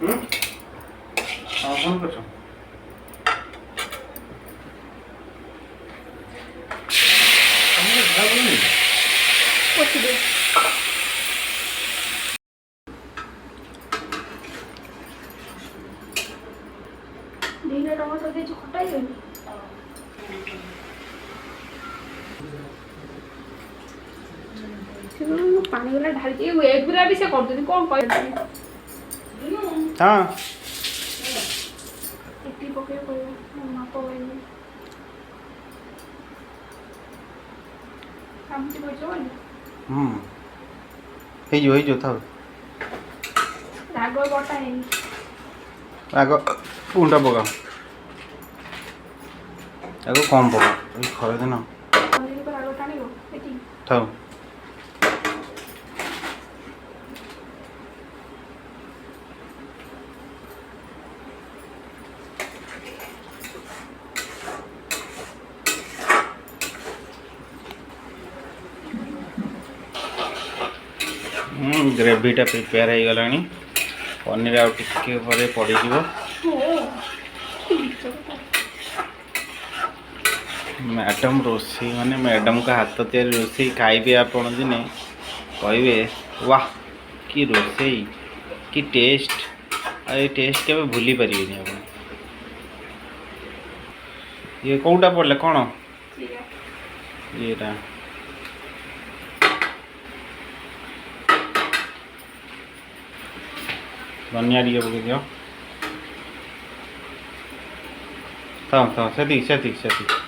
कौन कर दीना टमाटर दे जो खटाई है पानी वाला ढाल के वो एक गुरा भी से कर दे कौन कर हां इतनी पके कोई ना कोई हम तो बचो हे जो था रागो बटा है आगो पुंडा पका आगो कम पका खरे दिन पनीर को रागो टाणी हो एटी थाओ ग्रेवीटा प्रिपेयर हो गला पनीर आउ टिके पर पड़ मैडम रोषे माने मैडम का हाथ तैयारी रोषे खाइबे आपण दिने कहे वाह कि रोषे कि टेस्ट ये टेस्ट के भूली पारे ये कौटा पड़े कौन ये धनिया टे पकई दियो था से